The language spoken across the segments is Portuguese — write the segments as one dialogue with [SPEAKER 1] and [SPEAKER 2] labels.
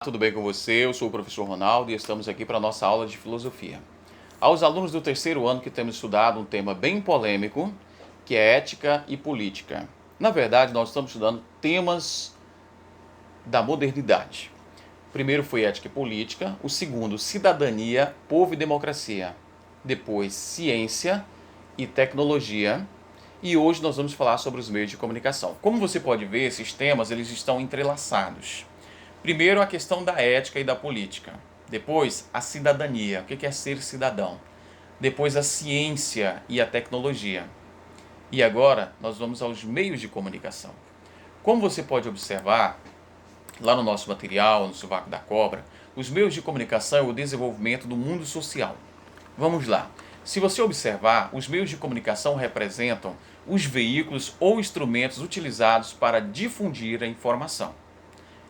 [SPEAKER 1] Tudo bem com você? Eu sou o professor Ronaldo e estamos aqui para a nossa aula de filosofia. Aos alunos do terceiro ano que temos estudado um tema bem polêmico, que é ética e política. Na verdade, nós estamos estudando temas da modernidade. O primeiro foi ética e política, o segundo, cidadania, povo e democracia. Depois, ciência e tecnologia. E hoje nós vamos falar sobre os meios de comunicação. Como você pode ver, esses temas eles estão entrelaçados. Primeiro, a questão da ética e da política. Depois, a cidadania. O que é ser cidadão? Depois, a ciência e a tecnologia. E agora, nós vamos aos meios de comunicação. Como você pode observar, lá no nosso material, no Sovaco da Cobra, os meios de comunicação é o desenvolvimento do mundo social. Vamos lá. Se você observar, os meios de comunicação representam os veículos ou instrumentos utilizados para difundir a informação.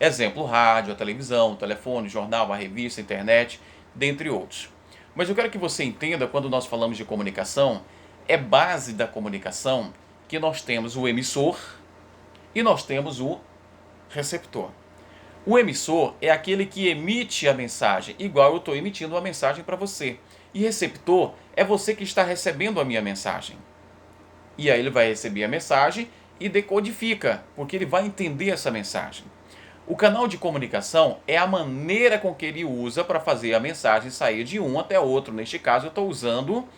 [SPEAKER 1] Exemplo, rádio, a televisão, o telefone, o jornal, a revista, a internet, dentre outros. Mas eu quero que você entenda, quando nós falamos de comunicação, é base da comunicação que nós temos o emissor e nós temos o receptor. O emissor é aquele que emite a mensagem, igual eu estou emitindo uma mensagem para você. E receptor é você que está recebendo a minha mensagem. E aí ele vai receber a mensagem e decodifica, porque ele vai entender essa mensagem. O canal de comunicação é a maneira com que ele usa para fazer a mensagem sair de um até outro. Neste caso, eu estou usando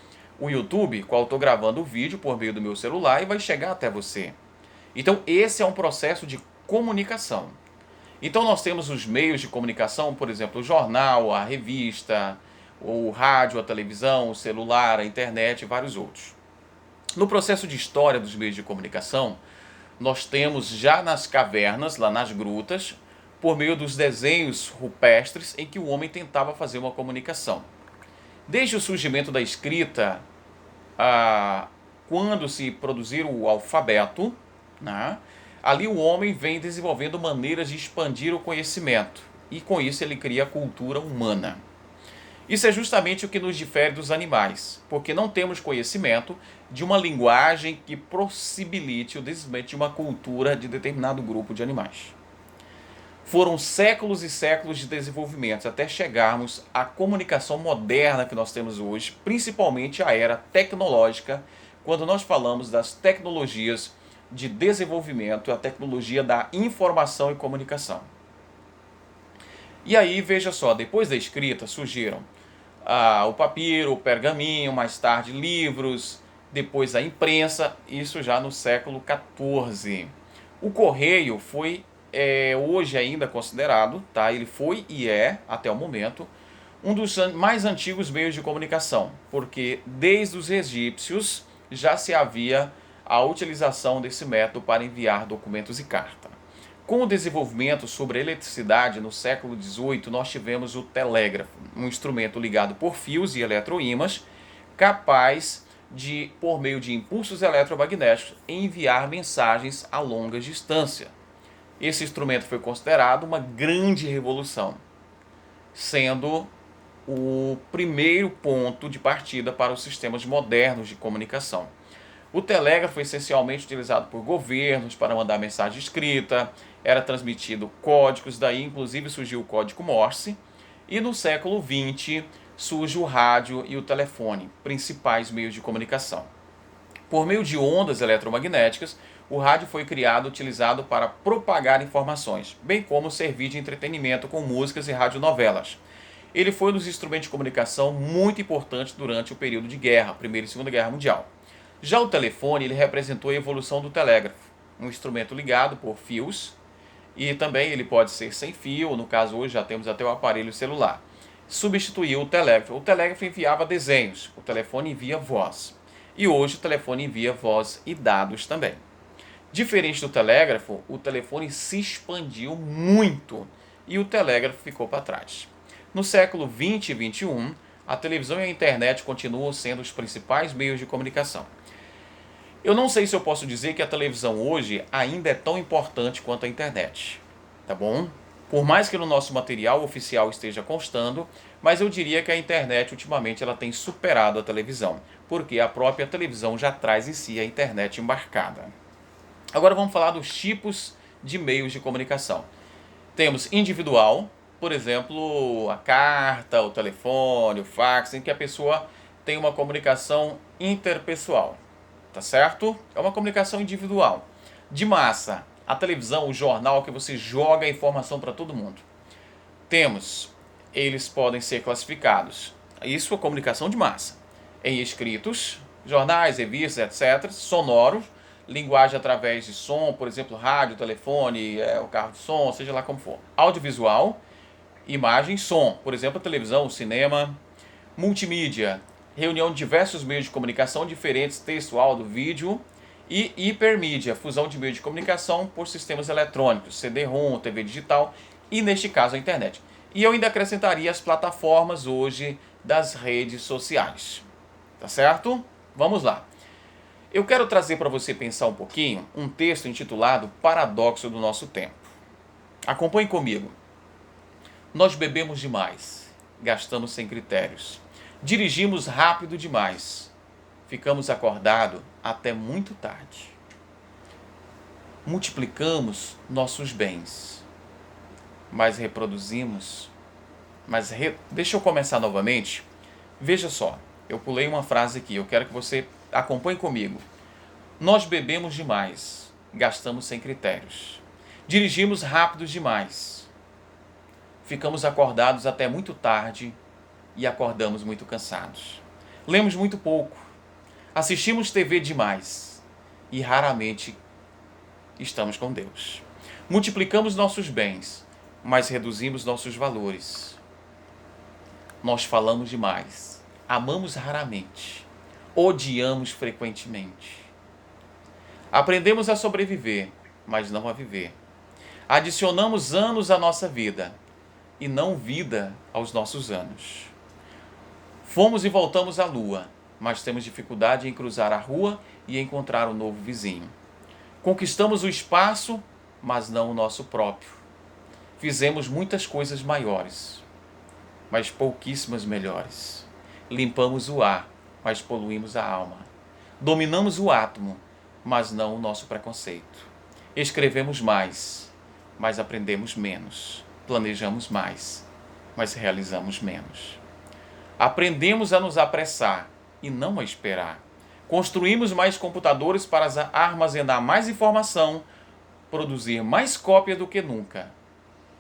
[SPEAKER 1] o YouTube, qual eu estou gravando o vídeo por meio do meu celular e vai chegar até você. Então, esse é um processo de comunicação. Então, nós temos os meios de comunicação, por exemplo, o jornal, a revista, o rádio, a televisão, o celular, a internet e vários outros. No processo de história dos meios de comunicação, nós temos já nas cavernas, lá nas grutas, por meio dos desenhos rupestres em que o homem tentava fazer uma comunicação. Desde o surgimento da escrita, quando se produzir o alfabeto, né, ali o homem vem desenvolvendo maneiras de expandir o conhecimento. E com isso ele cria a cultura humana. Isso é justamente o que nos difere dos animais, porque não temos conhecimento de uma linguagem que possibilite o desenvolvimento de uma cultura de determinado grupo de animais. Foram séculos e séculos de desenvolvimento até chegarmos à comunicação moderna que nós temos hoje, principalmente a era tecnológica, quando nós falamos das tecnologias de desenvolvimento, a tecnologia da informação e comunicação. E aí, veja só, depois da escrita surgiram o papiro, o pergaminho, mais tarde livros, depois a imprensa, isso já no século XIV. O correio foi, hoje ainda considerado, tá? Ele foi e é, até o momento, um dos mais antigos meios de comunicação, porque desde os egípcios já se havia a utilização desse método para enviar documentos e carta. Com o desenvolvimento sobre a eletricidade no século XVIII, nós tivemos o telégrafo, um instrumento ligado por fios e eletroímãs, capaz de, por meio de impulsos eletromagnéticos, enviar mensagens a longa distância. Esse instrumento foi considerado uma grande revolução, sendo o primeiro ponto de partida para os sistemas modernos de comunicação. O telégrafo foi essencialmente utilizado por governos para mandar mensagem escrita, era transmitido códigos, daí inclusive surgiu o código Morse, e no século XX surge o rádio e o telefone, principais meios de comunicação. Por meio de ondas eletromagnéticas, o rádio foi criado e utilizado para propagar informações, bem como servir de entretenimento com músicas e radionovelas. Ele foi um dos instrumentos de comunicação muito importantes durante o período de guerra, Primeira e Segunda Guerra Mundial. Já o telefone, ele representou a evolução do telégrafo, um instrumento ligado por fios, e também ele pode ser sem fio, no caso hoje já temos até o aparelho celular. Substituiu o telégrafo. O telégrafo enviava desenhos, o telefone envia voz. E hoje o telefone envia voz e dados também. Diferente do telégrafo, o telefone se expandiu muito e o telégrafo ficou para trás. No século 20 e 21, a televisão e a internet continuam sendo os principais meios de comunicação. Eu não sei se eu posso dizer que a televisão hoje ainda é tão importante quanto a internet, tá bom? Por mais que no nosso material oficial esteja constando, mas eu diria que a internet ultimamente ela tem superado a televisão, porque a própria televisão já traz em si a internet embarcada. Agora vamos falar dos tipos de meios de comunicação. Temos individual, por exemplo, a carta, o telefone, o fax, em que a pessoa tem uma comunicação interpessoal, tá certo? É uma comunicação individual. De massa, a televisão, o jornal, que você joga a informação para todo mundo. Eles podem ser classificados, isso é comunicação de massa, em escritos, jornais, revistas, etc., sonoros, linguagem através de som, por exemplo, rádio, telefone, o carro de som, seja lá como for. Audiovisual, imagem, som, por exemplo, a televisão, o cinema. Multimídia, reunião de diversos meios de comunicação diferentes, texto, áudio, vídeo. E hipermídia, fusão de meios de comunicação por sistemas eletrônicos, CD-ROM, TV digital e, neste caso, a internet. E eu ainda acrescentaria as plataformas hoje das redes sociais. Tá certo? Vamos lá. Eu quero trazer para você pensar um pouquinho um texto intitulado Paradoxo do Nosso Tempo. Acompanhe comigo. Nós bebemos demais, gastamos sem critérios, dirigimos rápido demais, ficamos acordados até muito tarde. Multiplicamos nossos bens, mas reproduzimos. Deixa eu começar novamente. Veja só, eu pulei uma frase aqui, eu quero que você acompanhe comigo. Nós bebemos demais, gastamos sem critérios, dirigimos rápido demais, ficamos acordados até muito tarde e acordamos muito cansados. Lemos muito pouco, assistimos TV demais e raramente estamos com Deus. Multiplicamos nossos bens, mas reduzimos nossos valores. Nós falamos demais, amamos raramente, odiamos frequentemente. Aprendemos a sobreviver, mas não a viver. Adicionamos anos à nossa vida e não vida aos nossos anos. Fomos e voltamos à lua, mas temos dificuldade em cruzar a rua e encontrar um novo vizinho. Conquistamos o espaço, mas não o nosso próprio. Fizemos muitas coisas maiores, mas pouquíssimas melhores. Limpamos o ar, mas poluímos a alma. Dominamos o átomo, mas não o nosso preconceito. Escrevemos mais, mas aprendemos menos. Planejamos mais, mas realizamos menos. Aprendemos a nos apressar e não a esperar. Construímos mais computadores para armazenar mais informação, produzir mais cópia do que nunca,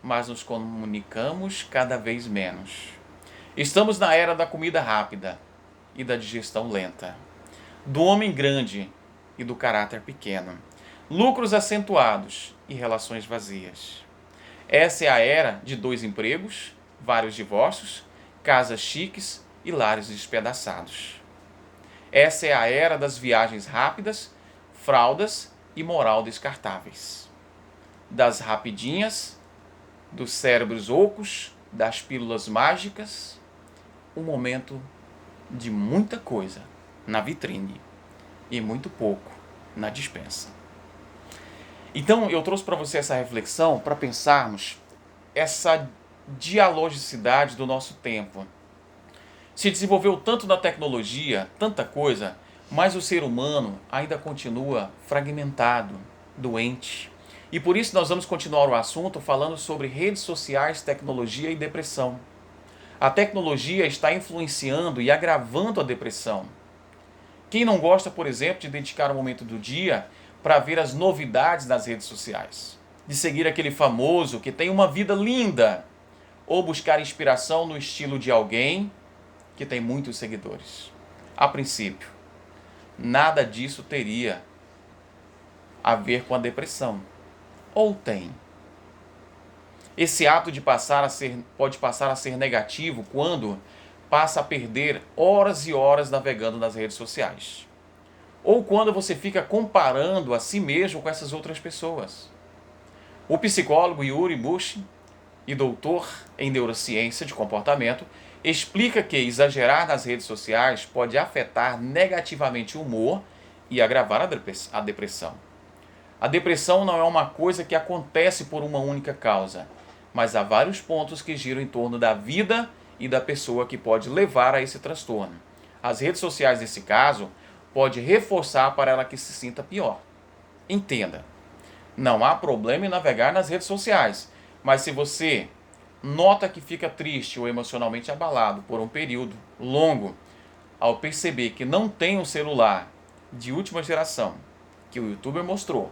[SPEAKER 1] mas nos comunicamos cada vez menos. Estamos na era da comida rápida e da digestão lenta, do homem grande e do caráter pequeno, lucros acentuados e relações vazias. Essa é a era de 2 empregos, vários divórcios, casas chiques e lares despedaçados. Essa é a era das viagens rápidas, fraldas e moral descartáveis. Das rapidinhas, dos cérebros ocos, das pílulas mágicas, um momento de muita coisa na vitrine e muito pouco na despensa. Então eu trouxe para você essa reflexão para pensarmos essa dialogicidade do nosso tempo. Se desenvolveu tanto na tecnologia, tanta coisa, mas o ser humano ainda continua fragmentado, doente. E por isso nós vamos continuar o assunto falando sobre redes sociais, tecnologia e depressão. A tecnologia está influenciando e agravando a depressão. Quem não gosta, por exemplo, de dedicar um momento do dia para ver as novidades das redes sociais? De seguir aquele famoso que tem uma vida linda? Ou buscar inspiração no estilo de alguém que tem muitos seguidores? A princípio, nada disso teria a ver com a depressão. Ou tem? Esse ato pode passar a ser negativo quando passa a perder horas e horas navegando nas redes sociais. Ou quando você fica comparando a si mesmo com essas outras pessoas. O psicólogo Yuri Bush, e doutor em neurociência de comportamento, explica que exagerar nas redes sociais pode afetar negativamente o humor e agravar a depressão. A depressão não é uma coisa que acontece por uma única causa, mas há vários pontos que giram em torno da vida e da pessoa que pode levar a esse transtorno. As redes sociais, nesse caso, pode reforçar para ela que se sinta pior. Entenda, não há problema em navegar nas redes sociais, mas se você nota que fica triste ou emocionalmente abalado por um período longo ao perceber que não tem um celular de última geração que o YouTuber mostrou,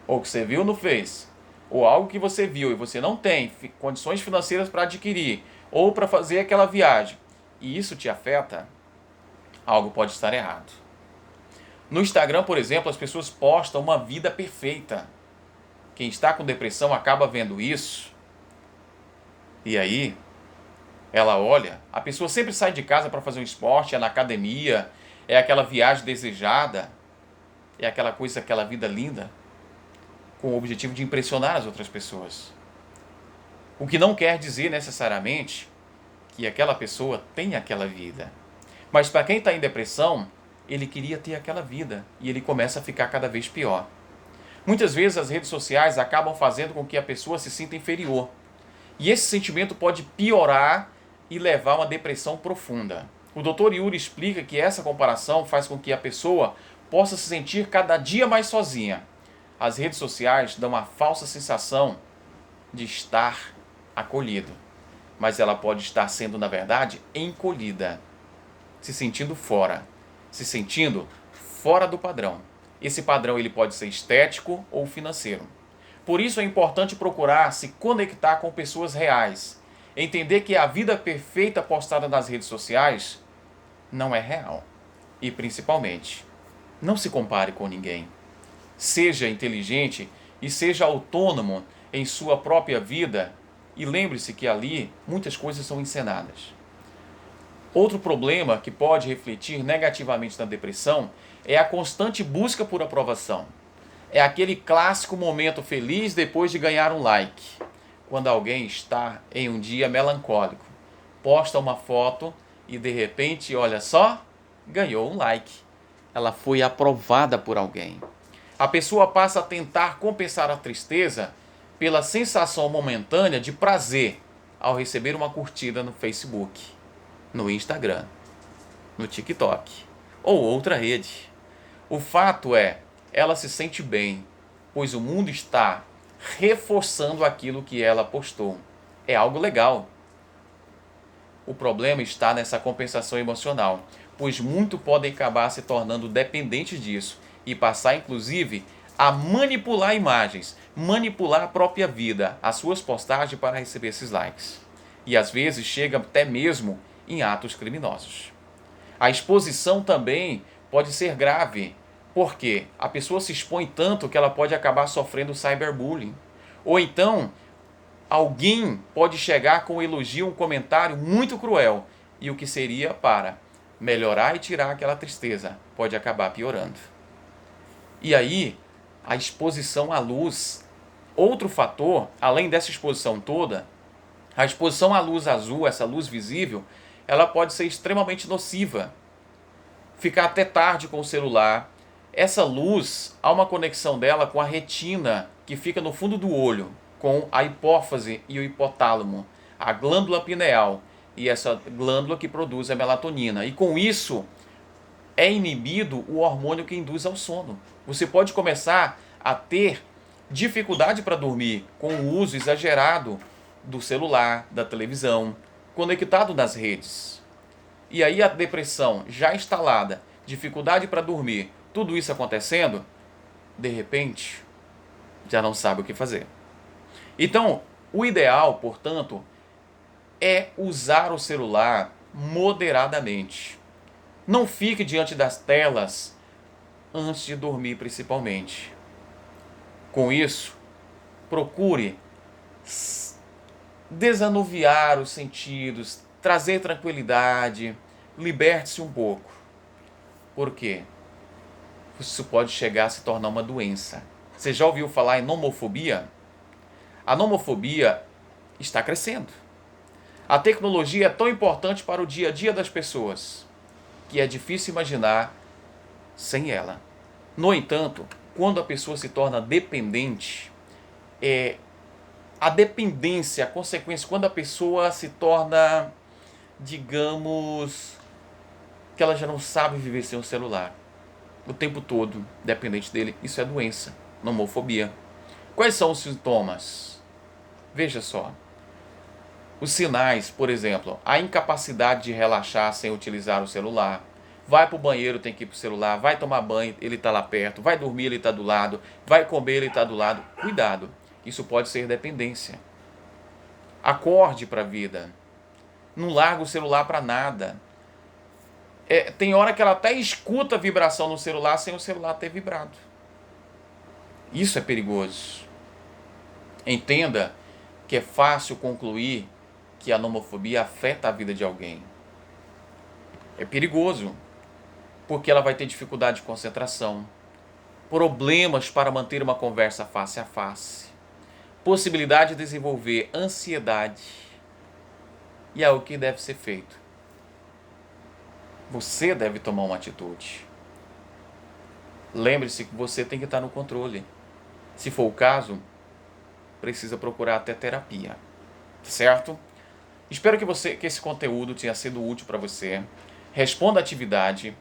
[SPEAKER 1] ou que você viu no Face, ou algo que você viu e você não tem condições financeiras para adquirir, ou para fazer aquela viagem, e isso te afeta, algo pode estar errado. No Instagram, por exemplo, as pessoas postam uma vida perfeita. Quem está com depressão acaba vendo isso, e aí ela olha, a pessoa sempre sai de casa para fazer um esporte, é na academia, é aquela viagem desejada, é aquela coisa, aquela vida linda, com o objetivo de impressionar as outras pessoas. O que não quer dizer necessariamente que aquela pessoa tem aquela vida. Mas para quem está em depressão, ele queria ter aquela vida e ele começa a ficar cada vez pior. Muitas vezes as redes sociais acabam fazendo com que a pessoa se sinta inferior. E esse sentimento pode piorar e levar a uma depressão profunda. O Dr. Yuri explica que essa comparação faz com que a pessoa possa se sentir cada dia mais sozinha. As redes sociais dão uma falsa sensação de estar acolhido, mas ela pode estar sendo, na verdade, encolhida, se sentindo fora do padrão. Esse padrão ele pode ser estético ou financeiro. Por isso é importante procurar se conectar com pessoas reais, entender que a vida perfeita postada nas redes sociais não é real. E principalmente, não se compare com ninguém. Seja inteligente e seja autônomo em sua própria vida e lembre-se que ali muitas coisas são encenadas. Outro problema que pode refletir negativamente na depressão é a constante busca por aprovação. É aquele clássico momento feliz depois de ganhar um like. Quando alguém está em um dia melancólico, posta uma foto e de repente, olha só, ganhou um like. Ela foi aprovada por alguém. A pessoa passa a tentar compensar a tristeza pela sensação momentânea de prazer ao receber uma curtida no Facebook, no Instagram, no TikTok ou outra rede. O fato é, ela se sente bem, pois o mundo está reforçando aquilo que ela postou. É algo legal. O problema está nessa compensação emocional, pois muitos podem acabar se tornando dependentes disso e passar, inclusive, a manipular imagens, manipular a própria vida, as suas postagens para receber esses likes. E às vezes chega até mesmo em atos criminosos. A exposição também pode ser grave, porque a pessoa se expõe tanto que ela pode acabar sofrendo cyberbullying. Ou então, alguém pode chegar com um elogio, um comentário muito cruel, e o que seria para melhorar e tirar aquela tristeza pode acabar piorando. E aí, a exposição à luz. Outro fator, além dessa exposição toda, a exposição à luz azul, essa luz visível, ela pode ser extremamente nociva. Ficar até tarde com o celular. Essa luz, há uma conexão dela com a retina, que fica no fundo do olho, com a hipófise e o hipotálamo, a glândula pineal, e essa glândula que produz a melatonina. E com isso, é inibido o hormônio que induz ao sono. Você pode começar a ter dificuldade para dormir com o uso exagerado do celular, da televisão, conectado nas redes. E aí a depressão já instalada, dificuldade para dormir, tudo isso acontecendo, de repente, já não sabe o que fazer. Então, o ideal, portanto, é usar o celular moderadamente. Não fique diante das telas antes de dormir, principalmente. Com isso, procure desanuviar os sentidos, trazer tranquilidade, liberte-se um pouco. Por quê? Isso pode chegar a se tornar uma doença. Você já ouviu falar em nomofobia? A nomofobia está crescendo. A tecnologia é tão importante para o dia a dia das pessoas que é difícil imaginar sem ela. No entanto, quando a pessoa se torna dependente, a dependência, a consequência, quando a pessoa se torna, digamos, que ela já não sabe viver sem o celular, o tempo todo, dependente dele, isso é doença, nomofobia. Quais são os sintomas? Veja só. Os sinais, por exemplo, a incapacidade de relaxar sem utilizar o celular. Vai para o banheiro, tem que ir para o celular. Vai tomar banho, ele está lá perto. Vai dormir, ele está do lado. Vai comer, ele está do lado. Cuidado, isso pode ser dependência. Acorde para a vida. Não larga o celular para nada. Tem hora que ela até escuta a vibração no celular sem o celular ter vibrado. Isso é perigoso. Entenda que é fácil concluir que a nomofobia afeta a vida de alguém. É perigoso, porque ela vai ter dificuldade de concentração, problemas para manter uma conversa face a face, possibilidade de desenvolver ansiedade. E é o que deve ser feito. Você deve tomar uma atitude. Lembre-se que você tem que estar no controle. Se for o caso, precisa procurar até terapia. Certo? Espero que esse conteúdo tenha sido útil para você. Responda a atividade,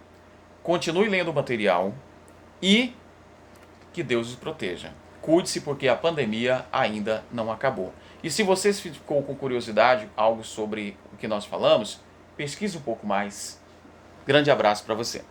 [SPEAKER 1] continue lendo o material e que Deus os proteja. Cuide-se porque a pandemia ainda não acabou. E se você ficou com curiosidade, algo sobre o que nós falamos, pesquise um pouco mais. Grande abraço para você.